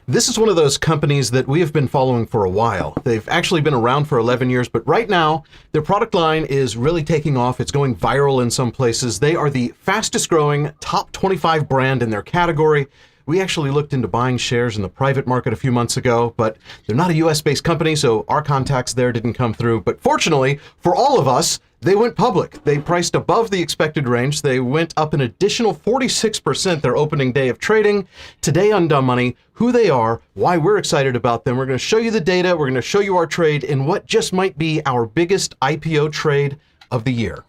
This is one of those companies that we have been following for a while. They've actually been around for 11 years, but right now their product line is really taking off. It's going viral in some places. They are the fastest growing top 25 brand in their category. We actually looked into buying shares in the private market a few months ago, but they're not a US-based company, so our contacts there didn't come through. But fortunately for all of us, they went public. They priced above the expected range. They went up an additional 46% their opening day of trading. Today on Dumb Money, who they are, why we're excited about them. We're going to show you the data. We're going to show you our trade in what just might be our biggest IPO trade of the year.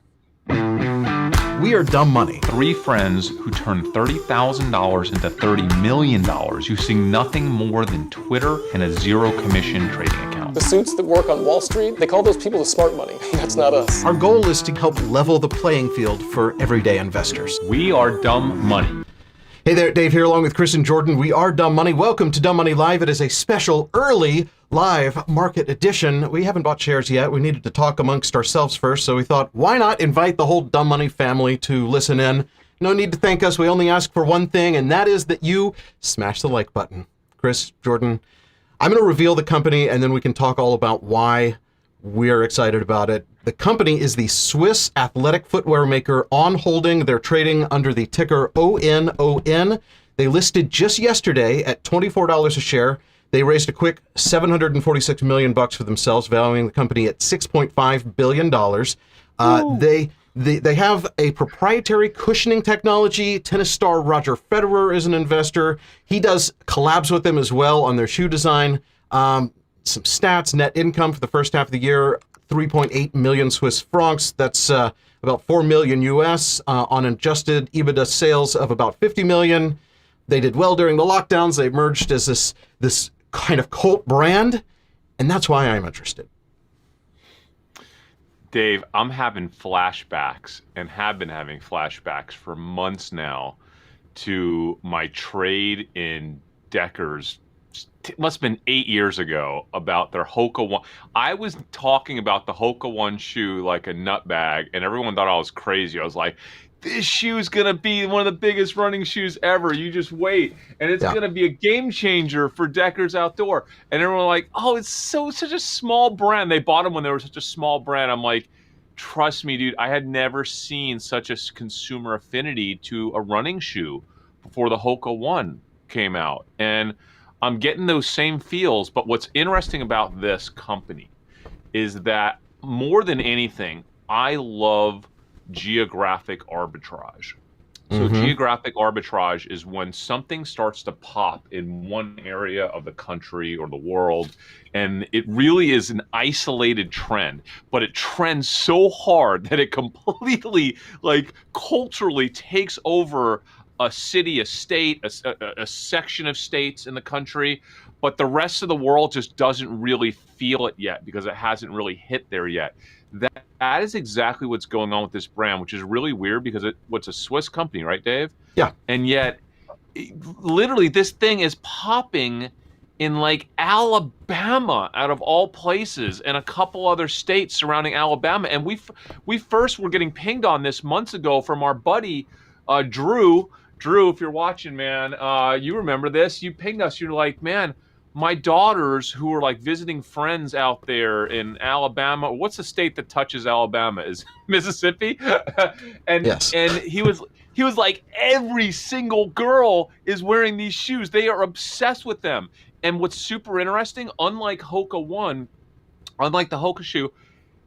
We are Dumb Money. Three friends who turned $30,000 into $30 million using nothing more than Twitter and a zero commission trading account. The suits that work on Wall Street, they call those people the smart money. That's not us. Our goal is to help level the playing field for everyday investors. We are Dumb Money. Hey there, Dave here along with Chris and Jordan. We are Dumb Money. Welcome to Dumb Money Live. It is a special early live market edition. We haven't bought shares yet. We needed to talk amongst ourselves first, so we thought, why not invite the whole Dumb Money family to listen in? No need to thank us. We only ask for one thing, and that is that you smash the like button. Chris, Jordan, I'm going to reveal the company, and then we can talk all about why we're excited about it. The company is the Swiss athletic footwear maker On Holding. They're trading under the ticker ONON. They listed just yesterday at $24 a share. They raised a quick $746 million for themselves, valuing the company at $6.5 billion. They have a proprietary cushioning technology. Tennis star Roger Federer is an investor. He does collabs with them as well on their shoe design. Some stats: net income for the first half of the year, 3.8 million Swiss francs. That's about 4 million US on adjusted EBITDA sales of about 50 million. They did well during the lockdowns. They emerged as this kind of cult brand, and that's why I'm interested. Dave, I'm having flashbacks and have been having flashbacks for months now to my trade in Deckers. It must have been 8 years ago about their Hoka One. I was talking about the Hoka One shoe like a nutbag, and everyone thought I was crazy. I was like, this shoe is going to be one of the biggest running shoes ever. You just wait. And it's going to be a game changer for Deckers Outdoor. And everyone was like, oh, it's such a small brand. They bought them when they were such a small brand. I'm like, trust me, dude, I had never seen such a consumer affinity to a running shoe before the Hoka One came out. And I'm getting those same feels. But what's interesting about this company is that more than anything, I love geographic arbitrage. So geographic arbitrage is when something starts to pop in one area of the country or the world, and it really is an isolated trend, but it trends so hard that it completely, like, culturally takes over a city, a state, a section of states in the country, but the rest of the world just doesn't really feel it yet because it hasn't really hit there yet. That is exactly what's going on with this brand, which is really weird because it's a Swiss company, right, Dave? Yeah. And yet, literally, this thing is popping in like Alabama, out of all places, and a couple other states surrounding Alabama. And we first were getting pinged on this months ago from our buddy Drew. Drew, if you're watching, man, you remember this. You pinged us. You're like, man, my daughters who are like visiting friends out there in Alabama. What's the state that touches Alabama? Is Mississippi? And yes. And he was like, every single girl is wearing these shoes. They are obsessed with them. And what's super interesting, unlike the Hoka shoe,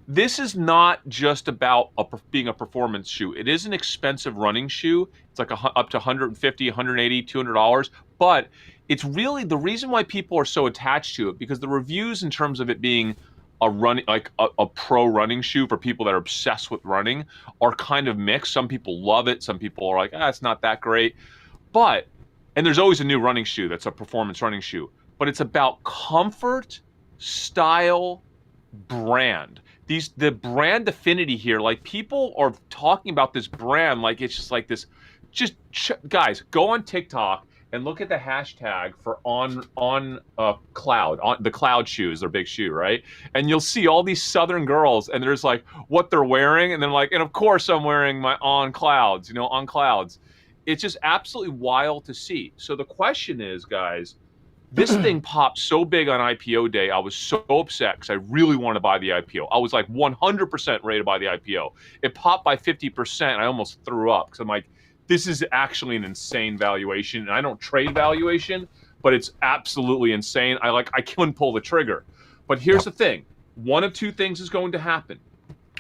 this is not just about being a performance shoe. It is an expensive running shoe. It's like up to $150, $180, $200, but it's really the reason why people are so attached to it, because the reviews in terms of it being a pro running shoe for people that are obsessed with running are kind of mixed. Some people love it. Some people are like, it's not that great. And there's always a new running shoe that's a performance running shoe, but it's about comfort, style, brand. The brand affinity here, like, people are talking about this brand like it's just like this. Guys, go on TikTok and look at the hashtag for on the cloud shoes, their big shoe, right? And you'll see all these Southern girls, and there's like what they're wearing, and then like, and of course I'm wearing my on clouds. It's just absolutely wild to see. So the question is, guys, This thing popped so big on IPO day. I was so upset because I really wanted to buy the IPO. I was like 100% ready to buy the IPO. It popped by 50%. I almost threw up because I'm like, this is actually an insane valuation. And I don't trade valuation, but it's absolutely insane. I couldn't pull the trigger. But here's the thing. One of two things is going to happen.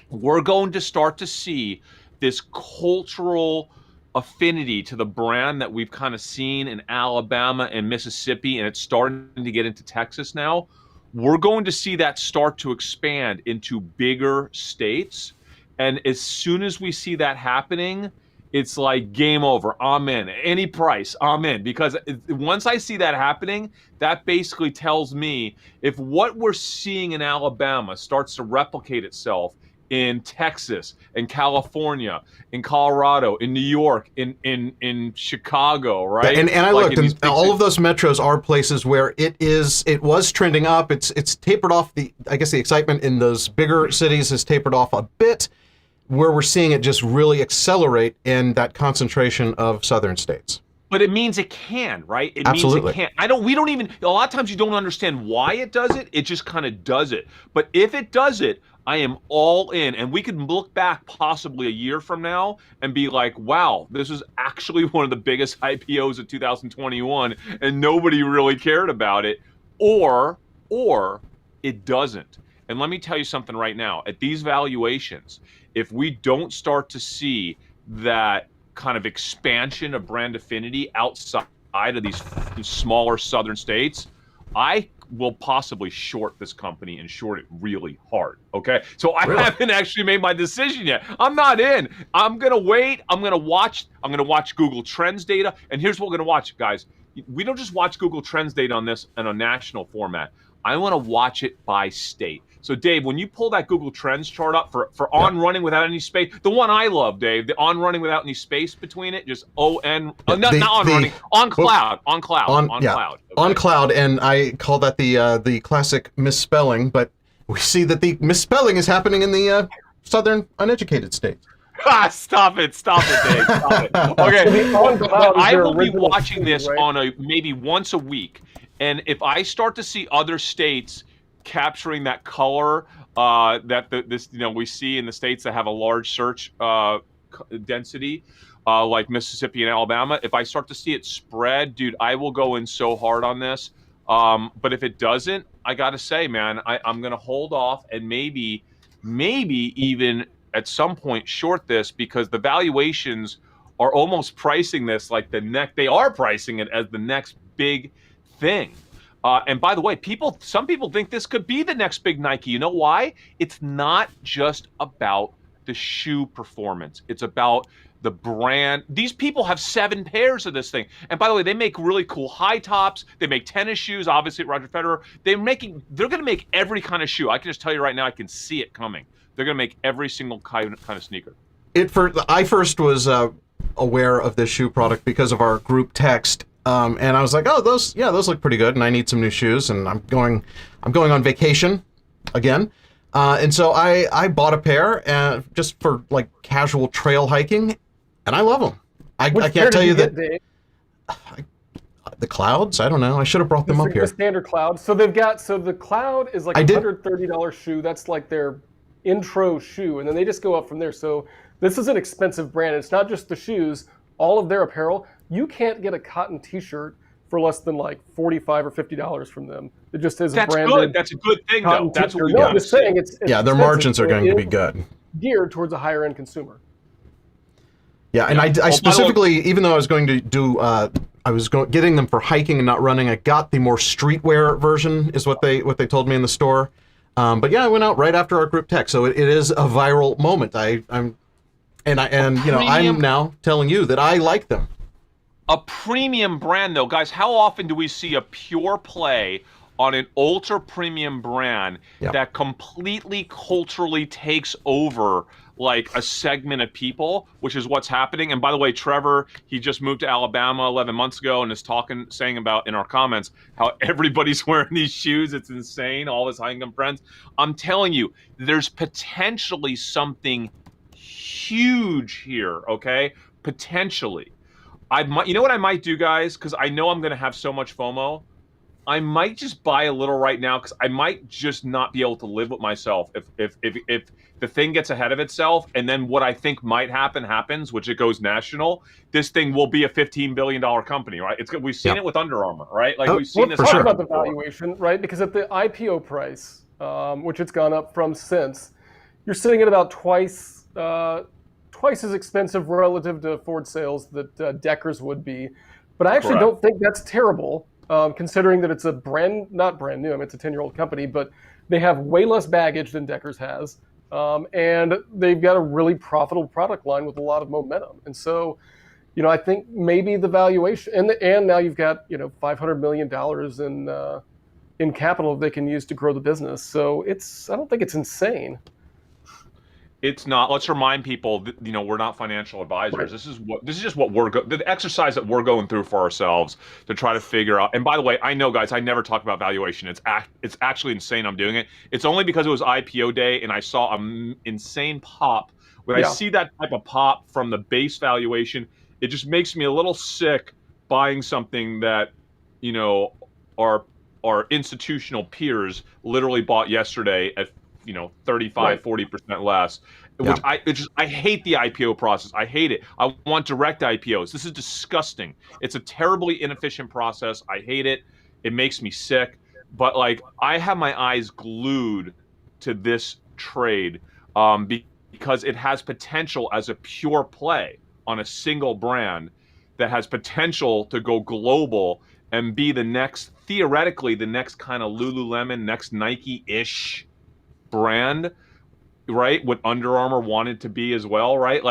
We're going to start to see this cultural affinity to the brand that we've kind of seen in Alabama and Mississippi, and it's starting to get into Texas now. We're going to see that start to expand into bigger states. And as soon as we see that happening, it's like game over. I'm in. Any price, I'm in. Because once I see that happening, that basically tells me if what we're seeing in Alabama starts to replicate itself in Texas, in California, in Colorado, in New York, in Chicago, right? And I Like looked, and all of those metros are places where it was trending up. It's tapered off. I guess the excitement in those bigger cities has tapered off a bit, where we're seeing it just really accelerate in that concentration of southern states. But it means it can, right? It Absolutely. means it can. We don't even, a lot of times you don't understand why it does it. It just kind of does it. But if it does it, I am all in. And we can look back possibly a year from now and be like, wow, this is actually one of the biggest IPOs of 2021 and nobody really cared about it. Or it doesn't. And let me tell you something right now. At these valuations, if we don't start to see that kind of expansion of brand affinity outside of these smaller southern states, I will possibly short this company and short it really hard. Okay, so I haven't actually made my decision yet. I'm not in. I'm gonna wait. I'm gonna watch Google Trends data. And here's what we're gonna watch, guys. We don't just watch Google Trends data on this in a national format. I want to watch it by state. So Dave, when you pull that Google Trends chart up for on running without any space, the one I love, Dave, the on running without any space between it, just on cloud. On cloud, and I call that the classic misspelling, but we see that the misspelling is happening in the southern uneducated states. Stop it, Dave. Stop it. Okay, I will be watching this on maybe once a week, and if I start to see other states capturing that color we see in the states that have a large search density, like Mississippi and Alabama, if I start to see it spread, dude, I will go in so hard on this. But if it doesn't, I gotta say, man, I'm gonna hold off and maybe even at some point short this, because the valuations are almost pricing this like they are pricing it as the next big thing. And by the way, some people think this could be the next big Nike. You know why? It's not just about the shoe performance. It's about the brand. These people have 7 pairs of this thing. And by the way, they make really cool high tops. They make tennis shoes, obviously Roger Federer. They're going to make every kind of shoe. I can just tell you right now, I can see it coming. They're going to make every single kind of sneaker. I first was aware of this shoe product because of our group text. And I was like, oh, those look pretty good, and I need some new shoes, and I'm going on vacation again. And so I bought a pair just for like casual trail hiking, and I love them. I can't tell you that the clouds. I don't know. I should have brought them up here. The standard cloud. So the cloud is like a $130 shoe. That's like their intro shoe, and then they just go up from there. So this is an expensive brand. It's not just the shoes. All of their apparel. You can't get a cotton T-shirt for less than like $45 or $50 from them. It just is That's branded. Good. That's a good thing, though. That's what we I'm just saying it's their margins are going to be good. Geared towards a higher end consumer. Yeah, and I specifically, even though I was going to do, getting them for hiking and not running, I got the more streetwear version, is what they told me in the store. But yeah, I went out right after our group text, so it is a viral moment. I'm now telling you that I like them. A premium brand, though, guys, how often do we see a pure play on an ultra premium brand that completely culturally takes over like a segment of people, which is what's happening? And by the way, Trevor, he just moved to Alabama 11 months ago and is saying about in our comments how everybody's wearing these shoes. It's insane, all his high-income friends. I'm telling you, there's potentially something huge here, okay? Potentially. You know what I might do, guys? Because I know I'm going to have so much FOMO. I might just buy a little right now because I might just not be able to live with myself if the thing gets ahead of itself, and then what I think might happen happens, which it goes national. This thing will be a $15 billion company, right? We've seen it with Under Armour, right? Like Oh, we've seen this for Talk sure. about the before. valuation, right? Because at the IPO price, which it's gone up from since, you're sitting at about twice as expensive relative to Ford sales that Deckers would be. But I actually Correct. don't think that's terrible, considering that it's a not brand new. I mean, it's a 10-year-old company, but they have way less baggage than Deckers has, and they've got a really profitable product line with a lot of momentum. And so, I think maybe the valuation, and now you've got $500 million in capital they can use to grow the business. So I don't think it's insane. It's not. Let's remind people that, we're not financial advisors. Right. This is just what the exercise that we're going through for ourselves to try to figure out. And by the way, I know, guys, I never talk about valuation. It's actually insane I'm doing it. It's only because it was IPO day and I saw an insane pop. When I see that type of pop from the base valuation, it just makes me a little sick buying something that, our institutional peers literally bought yesterday at 35, 40% less, which I hate the IPO process. I hate it. I want direct IPOs. This is disgusting. It's a terribly inefficient process. I hate it. It makes me sick. But I have my eyes glued to this trade because it has potential as a pure play on a single brand that has potential to go global and be theoretically the next kind of Lululemon, next Nike-ish brand, right? What Under Armour wanted to be as well, right?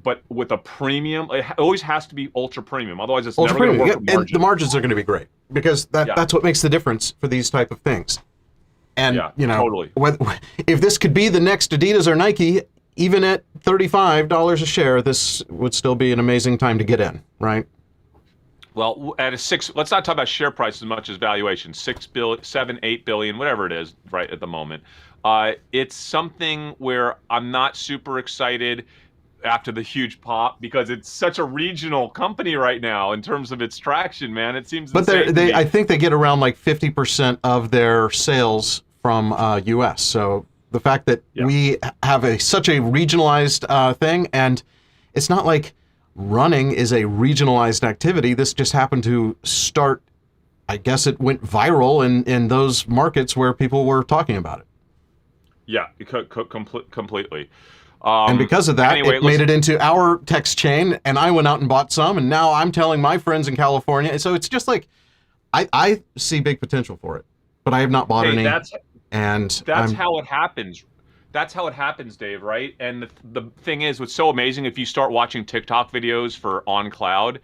But with a premium, it always has to be ultra premium. Otherwise, it's never going to work. And the margins are going to be great because that's what makes the difference for these type of things. And totally. If this could be the next Adidas or Nike, even at $35 a share, this would still be an amazing time to get in, right? Well, let's not talk about share price as much as valuation. 6 billion, 7, 8 billion, whatever it is, right at the moment. It's something where I'm not super excited after the huge pop because it's such a regional company right now in terms of its traction, man. It seems. But I think they get around 50% of their sales from U.S. So the fact that we have such a regionalized thing, and it's not like running is a regionalized activity. This just happened to start, I guess it went viral in those markets where people were talking about it. Yeah, completely. And because of that, it made it into our text chain, and I went out and bought some, and now I'm telling my friends in California. So it's just I see big potential for it, but I have not bought any. That's how it happens. That's how it happens, Dave, right? And the thing is, what's so amazing, if you start watching TikTok videos for On Cloud,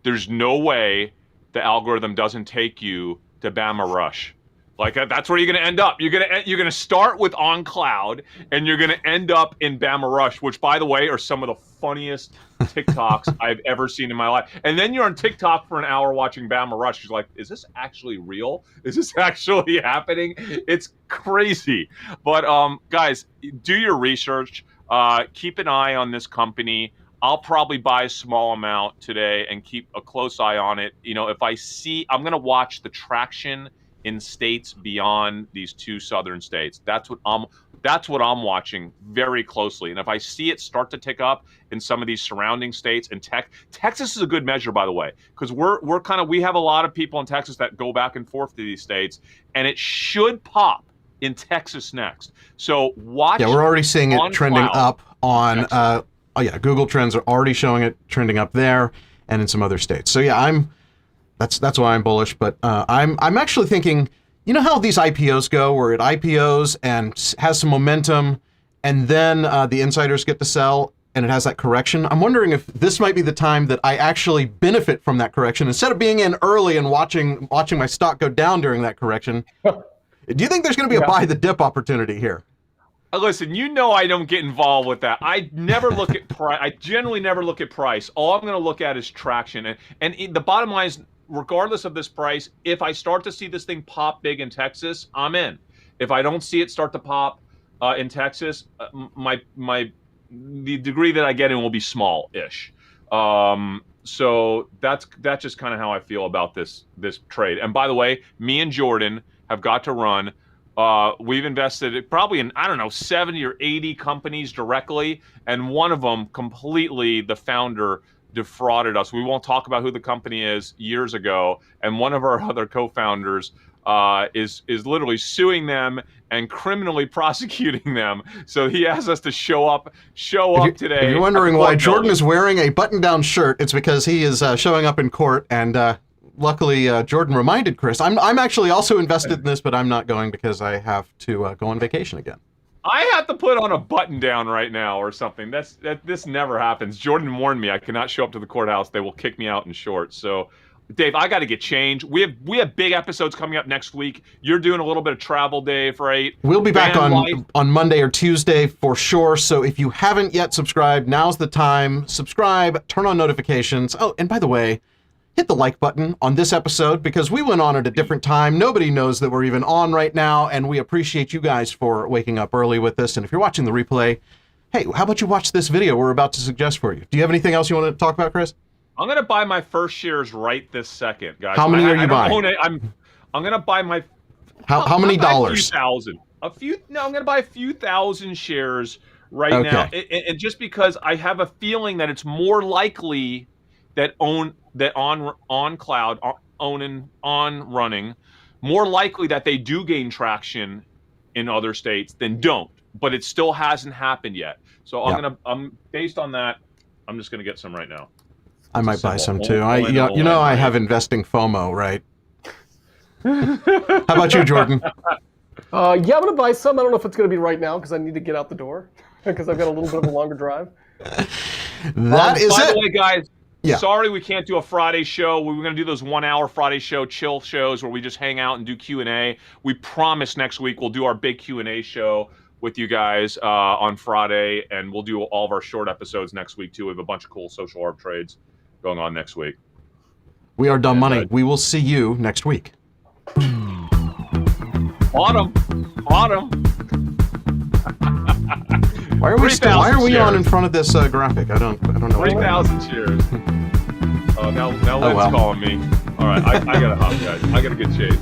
there's no way the algorithm doesn't take you to Bama Rush. That's where you're going to end up. You're going to start with On Cloud, and you're going to end up in Bama Rush, which, by the way, are some of the funniest TikToks I've ever seen in my life. And then you're on TikTok for an hour watching Bama Rush. You're like, is this actually real? Is this actually happening? It's crazy. But guys, do your research. Keep an eye on this company. I'll probably buy a small amount today and keep a close eye on it. If I see, I'm going to watch the traction in states beyond these two southern states. That's what I'm watching very closely. And if I see it start to tick up in some of these surrounding states, and Texas is a good measure, by the way, because we have a lot of people in Texas that go back and forth to these states, and it should pop in Texas next. So watch. Yeah, we're already seeing it trending up on. Google Trends are already showing it trending up there and in some other states. So yeah, That's why I'm bullish, but I'm actually thinking, how these IPOs go, where it IPOs and has some momentum, and then the insiders get to sell, and it has that correction. I'm wondering if this might be the time that I actually benefit from that correction instead of being in early and watching my stock go down during that correction. Do you think there's going to be a buy the dip opportunity here? Listen, I don't get involved with that. I never look at price. I generally never look at price. All I'm going to look at is traction, and the bottom line is, regardless of this price, if I start to see this thing pop big in Texas, I'm in. If I don't see it start to pop in Texas, the degree that I get in will be small-ish. So that's just kind of how I feel about this trade. And by the way, me and Jordan have got to run. We've invested probably in, I don't know, 70 or 80 companies directly, and one of them completely, the founder defrauded us. We won't talk about who the company is years ago, and one of our other co-founders is literally suing them and criminally prosecuting them. So he asked us to show up today. If you're wondering why Jordan is wearing a button-down shirt, it's because he is showing up in court, and luckily Jordan reminded Chris. I'm actually also invested in this, but I'm not going because I have to go on vacation again. I have to put on a button down right now or something. This never happens. Jordan warned me I cannot show up to the courthouse. They will kick me out in shorts. So, Dave, I got to get changed. We have big episodes coming up next week. You're doing a little bit of travel, Dave, right? We'll be back on Monday or Tuesday for sure. So if you haven't yet subscribed, now's the time. Subscribe, turn on notifications. Oh, and by the way, hit the like button on this episode because we went on at a different time. Nobody knows that we're even on right now, and we appreciate you guys for waking up early with us. And if you're watching the replay, hey, how about you watch this video we're about to suggest for you? Do you have anything else you want to talk about, Chris? I'm going to buy my first shares right this second, guys. How many are you buying? I'm going to buy my... How many dollars? A few thousand. I'm going to buy a few thousand shares right now. And just because I have a feeling that it's more likely that on cloud, on running, more likely that they do gain traction in other states than don't. But it still hasn't happened yet. So I'm based on that, I'm just going to get some right now. I might buy some too. I have investing FOMO, right? How about you, Jordan? Yeah, I'm going to buy some. I don't know if it's going to be right now because I need to get out the door because I've got a little bit of a longer drive. That is it. By the way, guys, sorry we can't do a Friday show. We were going to do those 1 hour Friday show, chill shows where we just hang out and do Q&A. We promise next week we'll do our big Q&A show with you guys on Friday, and we'll do all of our short episodes next week too. We have a bunch of cool social arb trades going on next week. We are Dumb Money. We will see you next week. Autumn. Why are we on in front of this graphic? I don't know. 3,000 shares. Oh, now Len's calling me. All right, I gotta hop, guys. I gotta get changed.